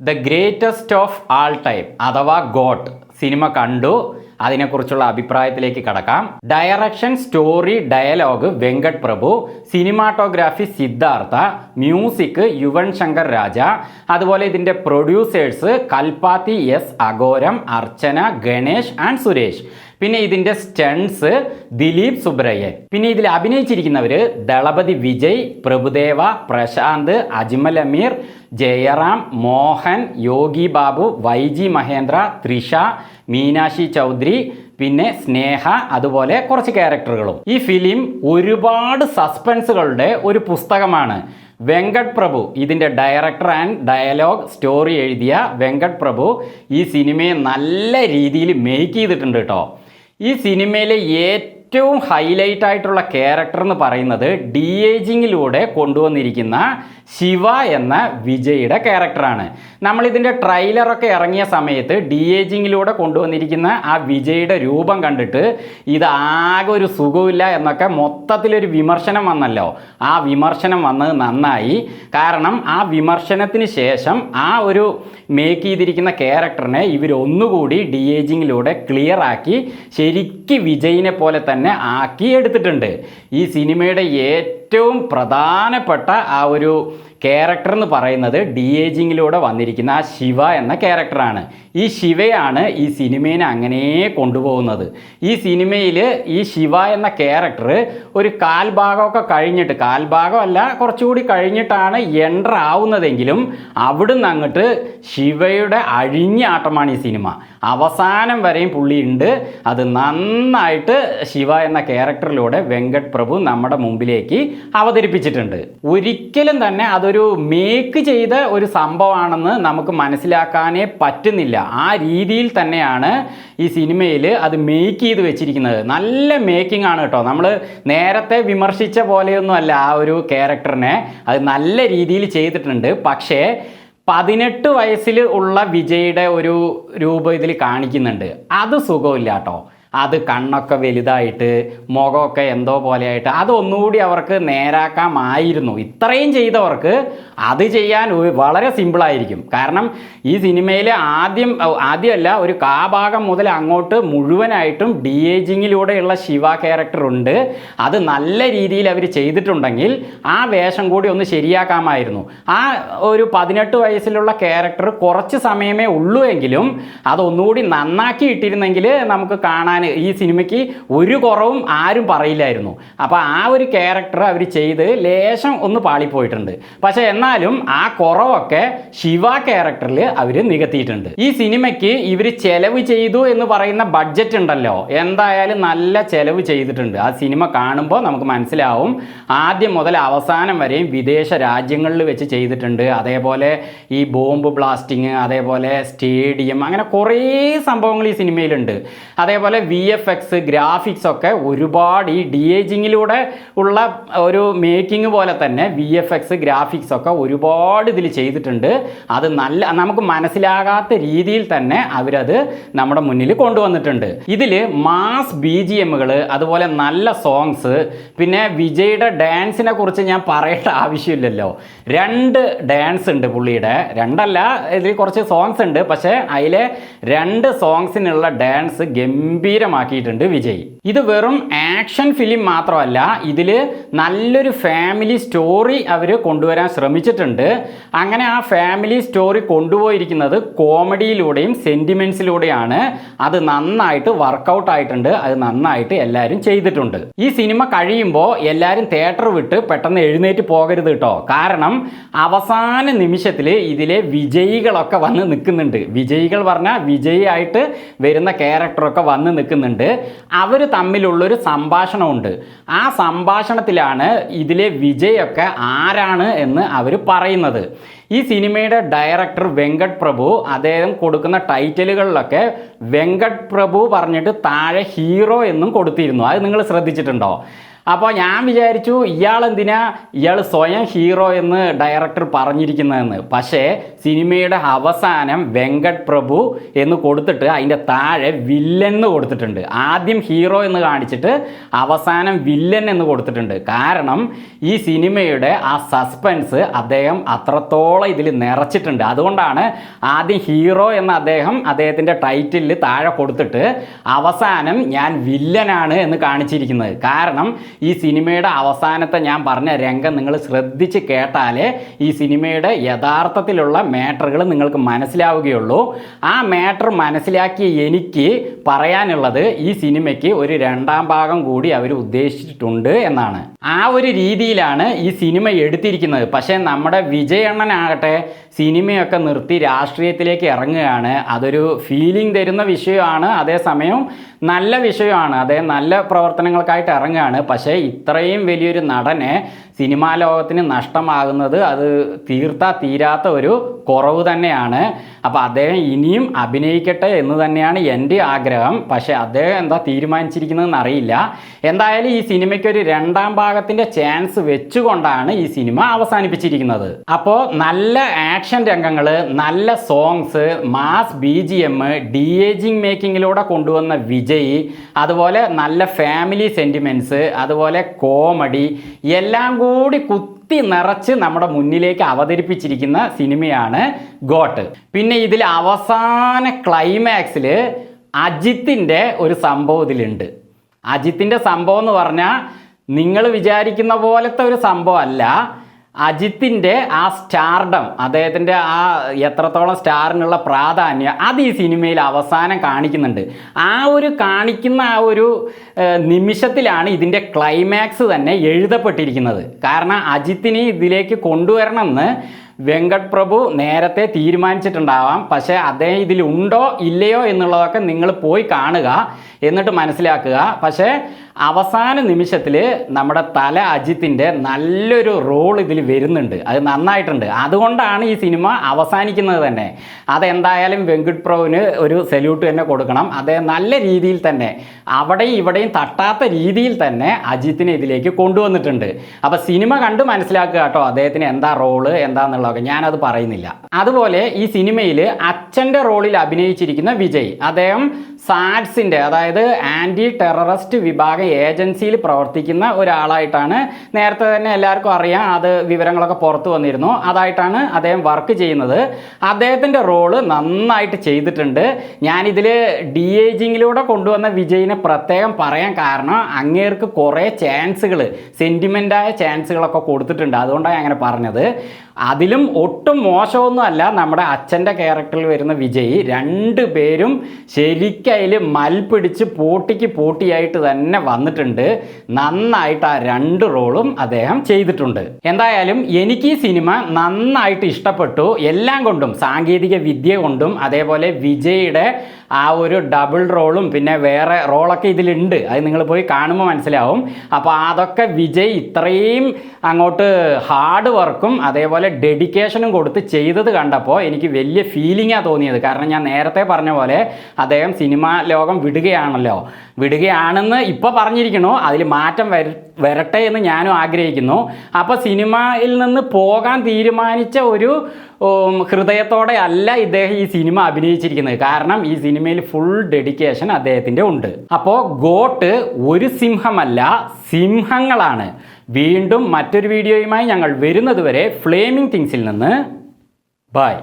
The greatest of all time അഥവാ got cinema കണ്ടു. അതിനെക്കുറിച്ചുള്ള അഭിപ്രായത്തിലേക്ക് കടക്കാം. ഡയറക്ഷൻ, സ്റ്റോറി, ഡയലോഗ് വെങ്കട് പ്രഭു, സിനിമാറ്റോഗ്രാഫി സിദ്ധാർത്ഥ, മ്യൂസിക് യുവൻ ശങ്കർ രാജ, അതുപോലെ ഇതിൻ്റെ producers Kalpathi S അഘോരം, Archana, Ganesh and Suresh. പിന്നെ ഇതിൻ്റെ സ്റ്റൺസ് ദിലീപ് സുബ്രയ്യൻ. പിന്നെ ഇതിൽ അഭിനയിച്ചിരിക്കുന്നവർ ദളപതി വിജയ്, പ്രഭുദേവ, പ്രശാന്ത്, അജ്മൽ അമീർ, ജയറാം, മോഹൻ, യോഗി ബാബു, വൈജി മഹേന്ദ്ര, ത്രിഷ, മീനാക്ഷി ചൗധരി, പിന്നെ സ്നേഹ, അതുപോലെ കുറച്ച് ക്യാരക്ടറുകളും. ഈ ഫിലിം ഒരുപാട് സസ്പെൻസുകളുടെ ഒരു പുസ്തകമാണ്. വെങ്കട് പ്രഭു ഇതിൻ്റെ ഡയറക്ടർ ആൻഡ് ഡയലോഗ് സ്റ്റോറി എഴുതിയ വെങ്കട് പ്രഭു ഈ സിനിമയെ നല്ല രീതിയിൽ മേക്ക് ചെയ്തിട്ടുണ്ട് കേട്ടോ. ഈ സിനിമയിലെ ഏറ്റവും ഹൈലൈറ്റ് ആയിട്ടുള്ള ക്യാരക്ടർ എന്ന് പറയുന്നത് ഡി ഏജിങ്ങിലൂടെ കൊണ്ടുവന്നിരിക്കുന്ന ശിവ എന്ന വിജയുടെ ക്യാരക്ടറാണ്. നമ്മളിതിൻ്റെ ട്രെയിലറൊക്കെ ഇറങ്ങിയ സമയത്ത് ഡി ഏജിങ്ങിലൂടെ കൊണ്ടുവന്നിരിക്കുന്ന ആ വിജയുടെ രൂപം കണ്ടിട്ട് ഇതാകെ ഒരു സുഖമില്ല എന്നൊക്കെ മൊത്തത്തിലൊരു വിമർശനം വന്നല്ലോ. ആ വിമർശനം വന്നത് നന്നായി. കാരണം ആ വിമർശനത്തിന് ശേഷം ആ ഒരു മേക്ക് ചെയ്തിരിക്കുന്ന ക്യാരക്ടറിനെ ഇവരൊന്നുകൂടി ഡി ഏജിങ്ങിലൂടെ ക്ലിയർ ആക്കി ശരിക്ക് വിജയിനെ പോലെ തന്നെ ആക്കി എടുത്തിട്ടുണ്ട്. ഈ സിനിമയുടെ ഏറ്റവും പ്രധാനപ്പെട്ട ആ ഒരു ക്യാരക്ടർ എന്ന് പറയുന്നത് ഡി ഏജിങ്ങിലൂടെ വന്നിരിക്കുന്ന ആ ശിവ എന്ന ക്യാരക്ടറാണ്. ഈ ശിവയാണ് ഈ സിനിമയെ അങ്ങനെ കൊണ്ടുപോകുന്നത്. ഈ സിനിമയിൽ ഈ ശിവ എന്ന ക്യാരക്ടർ ഒരു കാൽഭാഗമൊക്കെ കഴിഞ്ഞിട്ട്, കാൽഭാഗമല്ല കുറച്ചുകൂടി കഴിഞ്ഞിട്ടാണ് എൻ്റർ ആവുന്നതെങ്കിലും അവിടുന്ന് അങ്ങോട്ട് ശിവയുടെ അഴിഞ്ഞ ആട്ടമാണ് ഈ സിനിമ. അവസാനം വരെയും പുള്ളിയുണ്ട്. അത് നന്നായിട്ട് ശിവ എന്ന ക്യാരക്ടറിലൂടെ വെങ്കട് പ്രഭു നമ്മുടെ മുമ്പിലേക്ക് അവതരിപ്പിച്ചിട്ടുണ്ട്. ഒരിക്കലും തന്നെ അതൊരു മേക്ക് ചെയ്ത ഒരു സംഭവമാണെന്ന് നമുക്ക് മനസ്സിലാക്കാനേ പറ്റുന്നില്ല. ആ രീതിയിൽ തന്നെയാണ് ഈ സിനിമയിൽ അത് മേക്ക് ചെയ്ത് വെച്ചിരിക്കുന്നത്. നല്ല മേക്കിംഗ് ആണ് കേട്ടോ. നമ്മൾ നേരത്തെ വിമർശിച്ച പോലെയൊന്നുമല്ല ആ ഒരു ക്യാരക്ടറിനെ, അത് നല്ല രീതിയിൽ ചെയ്തിട്ടുണ്ട്. പക്ഷേ 18 വയസ്സിൽ ഉള്ള വിജയുടെ ഒരു രൂപം ഇതിൽ കാണിക്കുന്നുണ്ട്. അത് സുഖമില്ല കേട്ടോ. അത് കണ്ണൊക്കെ വലുതായിട്ട് മുഖമൊക്കെ എന്തോ പോലെയായിട്ട് അതൊന്നുകൂടി അവർക്ക് നേരാക്കാമായിരുന്നു. ഇത്രയും ചെയ്തവർക്ക് അത് ചെയ്യാൻ വളരെ സിമ്പിളായിരിക്കും. കാരണം ഈ സിനിമയിൽ ആദ്യമല്ല ഒരു കാഭാഗം മുതൽ അങ്ങോട്ട് മുഴുവനായിട്ടും ഡി ഏജിങ്ങിലൂടെയുള്ള ശിവ ക്യാരക്ടർ ഉണ്ട്. അത് നല്ല രീതിയിൽ അവർ ചെയ്തിട്ടുണ്ടെങ്കിൽ ആ വേഷം കൂടി ഒന്ന് ശരിയാക്കാമായിരുന്നു. ആ ഒരു 18 വയസ്സിലുള്ള ക്യാരക്ടർ കുറച്ച് സമയമേ ഉള്ളൂ എങ്കിലും അതൊന്നുകൂടി നന്നാക്കി ഇട്ടിരുന്നെങ്കിൽ നമുക്ക് കാണാൻ ഈ സിനിമയ്ക്ക് ഒരു കുറവും ആരും പറയില്ലായിരുന്നു. അപ്പോൾ ആ ഒരു ക്യാരക്ടർ അവർ ചെയ്ത് ലേശം ഒന്ന് പാളിപ്പോയിട്ടുണ്ട്. പക്ഷേ എന്നാലും ആ കുറവൊക്കെ ശിവ ക്യാരക്ടറിൽ അവർ നികത്തിയിട്ടുണ്ട്. ഈ സിനിമയ്ക്ക് ഇവർ ചെലവ് ചെയ്തു എന്ന് പറയുന്ന ബഡ്ജറ്റ് ഉണ്ടല്ലോ, എന്തായാലും നല്ല ചെലവ് ചെയ്തിട്ടുണ്ട്. ആ സിനിമ കാണുമ്പോൾ നമുക്ക് മനസ്സിലാവും. ആദ്യം മുതൽ അവസാനം വരെയും വിദേശ രാജ്യങ്ങളിൽ വെച്ച് ചെയ്തിട്ടുണ്ട്. അതേപോലെ ഈ ബോംബ് ബ്ലാസ്റ്റിങ്, അതേപോലെ സ്റ്റേഡിയം, അങ്ങനെ കുറേ സംഭവങ്ങൾ ഈ സിനിമയിലുണ്ട്. അതേപോലെ VFX ഗ്രാഫിക്സ് ഒക്കെ ഒരുപാട് ഈ ഡി ഏജിങ്ങിലൂടെ ഉള്ള ഒരു മേക്കിംഗ് പോലെ തന്നെ VFX ഗ്രാഫിക്സ് ഒക്കെ ഒരുപാട് ഇതിൽ ചെയ്തിട്ടുണ്ട്. അത് നല്ല നമുക്ക് മനസ്സിലാകാത്ത രീതിയിൽ തന്നെ അവരത് നമ്മുടെ മുന്നിൽ കൊണ്ടുവന്നിട്ടുണ്ട്. ഇതിൽ മാസ് BGMകൾ, അതുപോലെ നല്ല സോങ്സ്, പിന്നെ വിജയുടെ ഡാൻസിനെ കുറിച്ച് ഞാൻ പറയേണ്ട ആവശ്യമില്ലല്ലോ. 2 ഡാൻസ് ഉണ്ട് പുള്ളിയുടെ, 2 അല്ല, ഇതിൽ കുറച്ച് സോങ്സ് ഉണ്ട്. പക്ഷേ അതിലെ 2 സോങ്സിനുള്ള ഡാൻസ് ഗംഭീരമാക്കിയിട്ടുണ്ട് വിജയ്. ഇത് വെറും ആക്ഷൻ ഫിലിം മാത്രമല്ല, ഇതിൽ നല്ലൊരു ഫാമിലി സ്റ്റോറി അവർ കൊണ്ടുവരാൻ ശ്രമിച്ചിട്ടുണ്ട്. അങ്ങനെ ആ ഫാമിലി സ്റ്റോറി കൊണ്ടുപോയിരിക്കുന്നത് കോമഡിയിലൂടെയും സെൻറ്റിമെൻറ്റ്സിലൂടെയാണ്. അത് നന്നായിട്ട് വർക്കൗട്ട് ആയിട്ടുണ്ട്. അത് നന്നായിട്ട് എല്ലാവരും ചെയ്തിട്ടുണ്ട്. ഈ സിനിമ കഴിയുമ്പോൾ എല്ലാവരും തിയേറ്റർ വിട്ട് പെട്ടെന്ന് എഴുന്നേറ്റ് പോകരുത് കേട്ടോ. കാരണം അവസാന നിമിഷത്തിൽ ഇതിലെ വിജയികളൊക്കെ വന്ന് നിൽക്കുന്നുണ്ട്. വിജയികൾ പറഞ്ഞാൽ വിജയിയായിട്ട് വരുന്ന ക്യാരക്ടറൊക്കെ വന്ന് നിൽക്കുന്നുണ്ട്. അവർ തമ്മിലുള്ളൊരു സംഭാഷണമുണ്ട്. ആ സംഭാഷണത്തിലാണ് ഇതിലെ വിജയൊക്കെ ആരാണ് എന്ന് അവർ പറയുന്നത്. ഈ സിനിമയുടെ ഡയറക്ടർ വെങ്കട് പ്രഭു അദ്ദേഹം കൊടുക്കുന്ന ടൈറ്റിലുകളിലൊക്കെ വെങ്കട് പ്രഭു പറഞ്ഞിട്ട് താഴെ ഹീറോ എന്നും കൊടുത്തിരുന്നു. അത് നിങ്ങൾ ശ്രദ്ധിച്ചിട്ടുണ്ടോ? അപ്പോൾ ഞാൻ വിചാരിച്ചു ഇയാൾ സ്വയം ഹീറോ എന്ന് ഡയറക്ടർ പറഞ്ഞിരിക്കുന്നതെന്ന്. പക്ഷേ സിനിമയുടെ അവസാനം വെങ്കട് പ്രഭു എന്ന് കൊടുത്തിട്ട് അതിൻ്റെ താഴെ വില്ലൻ എന്ന് കൊടുത്തിട്ടുണ്ട്. ആദ്യം ഹീറോ എന്ന് കാണിച്ചിട്ട് അവസാനം വില്ലൻ എന്ന് കൊടുത്തിട്ടുണ്ട്. കാരണം ഈ സിനിമയുടെ ആ സസ്പെൻസ് അദ്ദേഹം അത്രത്തോളം ഇതിൽ നിറച്ചിട്ടുണ്ട്. അതുകൊണ്ടാണ് ആദ്യം ഹീറോ എന്ന് അദ്ദേഹത്തിൻ്റെ ടൈറ്റിലിൽ താഴെ കൊടുത്തിട്ട് അവസാനം ഞാൻ വില്ലനാണ് എന്ന് കാണിച്ചിരിക്കുന്നത്. കാരണം ഈ സിനിമയുടെ അവസാനത്തെ ഞാൻ പറഞ്ഞ രംഗം നിങ്ങൾ ശ്രദ്ധിച്ച് കേട്ടാലേ ഈ സിനിമയുടെ യഥാർത്ഥത്തിലുള്ള മാറ്ററുകൾ നിങ്ങൾക്ക് മനസ്സിലാവുകയുള്ളൂ. ആ മാറ്റർ മനസ്സിലാക്കിയ എനിക്ക് പറയാനുള്ളത് ഈ സിനിമയ്ക്ക് ഒരു രണ്ടാം ഭാഗം കൂടി അവർ ഉദ്ദേശിച്ചിട്ടുണ്ട് എന്നാണ്. ആ ഒരു രീതിയിലാണ് ഈ സിനിമ എടുത്തിരിക്കുന്നത്. പക്ഷേ നമ്മുടെ വിജയണ്ണനാകട്ടെ സിനിമയൊക്കെ നിർത്തി രാഷ്ട്രീയത്തിലേക്ക് ഇറങ്ങുകയാണ്. അതൊരു ഫീലിംഗ് തരുന്ന വിഷയമാണ്, അതേസമയം നല്ല വിഷയമാണ്. അദ്ദേഹം നല്ല പ്രവർത്തനങ്ങൾക്കായിട്ട് ഇറങ്ങുകയാണ്. പക്ഷേ ഇത്രയും വലിയൊരു നടനെ സിനിമാ ലോകത്തിന് നഷ്ടമാകുന്നത് അത് തീരാത്ത ഒരു കുറവ് തന്നെയാണ്. അപ്പോൾ അദ്ദേഹം ഇനിയും അഭിനയിക്കട്ടെ എന്ന് തന്നെയാണ് എൻ്റെ ആഗ്രഹം. പക്ഷേ അദ്ദേഹം എന്താ തീരുമാനിച്ചിരിക്കുന്നതെന്ന് അറിയില്ല. എന്തായാലും ഈ സിനിമയ്ക്കൊരു രണ്ടാം ഭാഗത്തിൻ്റെ ചാൻസ് വെച്ചുകൊണ്ടാണ് ഈ സിനിമ അവസാനിപ്പിച്ചിരിക്കുന്നത്. അപ്പോൾ നല്ല ആക്ഷൻ രംഗങ്ങൾ, നല്ല സോങ്സ്, മാസ് BGM, ഡി-ഏജിങ് മേക്കിങ്ങിലൂടെ കൊണ്ടുവന്ന വിജയ്, അതുപോലെ നല്ല ഫാമിലി സെൻറ്റിമെൻറ്റ്സ്, അതുപോലെ കോമഡി എല്ലാം കൂടി നിറച്ച് നമ്മുടെ മുന്നിലേക്ക് അവതരിപ്പിച്ചിരിക്കുന്ന സിനിമയാണ് ഗോട്ട്. പിന്നെ ഇതിൽ അവസാന ക്ലൈമാക്സിൽ അജിത്തിൻ്റെ ഒരു സംഭവം ഇതിലുണ്ട്. അജിത്തിൻ്റെ സംഭവം എന്ന് പറഞ്ഞാൽ നിങ്ങൾ വിചാരിക്കുന്ന പോലത്തെ ഒരു സംഭവം അല്ല. അജിത്തിൻ്റെ ആ സ്റ്റാർഡം, അദ്ദേഹത്തിൻ്റെ ആ എത്രത്തോളം സ്റ്റാറിനുള്ള പ്രാധാന്യം അത് ഈ സിനിമയിൽ അവസാനം കാണിക്കുന്നുണ്ട്. കാണിക്കുന്ന ആ ഒരു നിമിഷത്തിലാണ് ഇതിൻ്റെ ക്ലൈമാക്സ് തന്നെ എഴുതപ്പെട്ടിരിക്കുന്നത്. കാരണം അജിത്തിനെ ഇതിലേക്ക് കൊണ്ടുവരണമെന്ന് വെങ്കട് പ്രഭു നേരത്തെ തീരുമാനിച്ചിട്ടുണ്ടാവാം. പക്ഷേ അദ്ദേഹം ഇതിലുണ്ടോ ഇല്ലയോ എന്നുള്ളതൊക്കെ നിങ്ങൾ പോയി കാണുക, എന്നിട്ട് മനസ്സിലാക്കുക. പക്ഷേ അവസാന നിമിഷത്തിൽ നമ്മുടെ തല അജിത്തിൻ്റെ നല്ലൊരു റോൾ ഇതിൽ വരുന്നുണ്ട്. അത് നന്നായിട്ടുണ്ട്. അതുകൊണ്ടാണ് ഈ സിനിമ അവസാനിക്കുന്നത് തന്നെ. അതെന്തായാലും വെങ്കട് പ്രഭുവിന് ഒരു സല്യൂട്ട് തന്നെ കൊടുക്കണം. അദ്ദേഹം നല്ല രീതിയിൽ തന്നെ അവിടെയും ഇവിടെയും തട്ടാത്ത രീതിയിൽ തന്നെ അജിത്തിനെ ഇതിലേക്ക് കൊണ്ടുവന്നിട്ടുണ്ട്. അപ്പോൾ സിനിമ കണ്ട് മനസ്സിലാക്കുക കേട്ടോ അദ്ദേഹത്തിന് എന്താ റോള് എന്താണെന്നുള്ളതൊക്കെ. ഞാനത് പറയുന്നില്ല. അതുപോലെ ഈ സിനിമയിൽ അച്ഛൻ്റെ റോളിൽ അഭിനയിച്ചിരിക്കുന്ന വിജയ്, അദ്ദേഹം സാഡ്സിൻ്റെ, അതായത് ആൻറ്റി ടെററിസ്റ്റ് വിഭാഗം ഏജൻസിയിൽ പ്രവർത്തിക്കുന്ന ഒരാളായിട്ടാണ് നേരത്തെ തന്നെ എല്ലാവർക്കും അറിയാം. അത് വിവരങ്ങളൊക്കെ പുറത്തു വന്നിരുന്നു. അതായിട്ടാണ് അദ്ദേഹം വർക്ക് ചെയ്യുന്നത്. അദ്ദേഹത്തിൻ്റെ റോള് നന്നായിട്ട് ചെയ്തിട്ടുണ്ട്. ഞാനിതിൽ ഡി-ഏജിങ്ങിലൂടെ കൊണ്ടുവന്ന വിജയിനെ പ്രത്യേകം പറയാൻ കാരണം അങ്ങേർക്ക് കുറേ ചാൻസുകൾ, സെൻറ്റിമെൻ്റായ ചാൻസുകളൊക്കെ കൊടുത്തിട്ടുണ്ട്. അതുകൊണ്ടാണ് അങ്ങനെ പറഞ്ഞത്. അതിലും ഒട്ടും മോശമൊന്നുമല്ല നമ്മുടെ അച്ഛൻ്റെ ക്യാരക്ടറിൽ വരുന്ന വിജയ്. രണ്ടുപേരും ശരിക്കും അതിൽ മൽപ്പിടിച്ച് പോട്ടിയായിട്ട് തന്നെ വന്നിട്ടുണ്ട്. നന്നായിട്ട് ആ രണ്ട് റോളും അദ്ദേഹം ചെയ്തിട്ടുണ്ട്. എന്തായാലും എനിക്ക് ഈ സിനിമ നന്നായിട്ട് ഇഷ്ടപ്പെട്ടു. എല്ലാം കൊണ്ടും, സാങ്കേതിക വിദ്യ കൊണ്ടും, അതേപോലെ വിജയുടെ ആ ഒരു ഡബിൾ റോളും പിന്നെ വേറെ റോളൊക്കെ ഇതിലുണ്ട്. അത് നിങ്ങൾ പോയി കാണുമ്പോൾ മനസ്സിലാവും. അപ്പോൾ അതൊക്കെ വിജയ് ഇത്രയും അങ്ങോട്ട് ഹാർഡ് വർക്കും അതേപോലെ ഡെഡിക്കേഷനും കൊടുത്ത് ചെയ്തത് കണ്ടപ്പോൾ എനിക്ക് വലിയ ഫീലിംഗാണ് തോന്നിയത്. കാരണം ഞാൻ നേരത്തെ പറഞ്ഞ പോലെ അദ്ദേഹം സിനിമാ ലോകം വിടുകയാണെന്ന് ഇപ്പോൾ പറഞ്ഞിരിക്കണു. അതിൽ മാറ്റം വരട്ടെ എന്ന് ഞാനും ആഗ്രഹിക്കുന്നു. അപ്പോൾ സിനിമയിൽ നിന്ന് പോകാൻ തീരുമാനിച്ച ഒരു ഹൃദയത്തോടെ അല്ല ഇദ്ദേഹം ഈ സിനിമ അഭിനയിച്ചിരിക്കുന്നത്. കാരണം ഈ സിനിമയിൽ ഫുൾ ഡെഡിക്കേഷൻ അദ്ദേഹത്തിൻ്റെ ഉണ്ട്. അപ്പോൾ ഗോട്ട് ഒരു സിംഹമല്ല, സിംഹങ്ങളാണ്. വീണ്ടും മറ്റൊരു വീഡിയോയുമായി ഞങ്ങൾ വരുന്നതുവരെ ഫ്ലേമിംഗ് തിങ്സിൽ നിന്ന് ബൈ.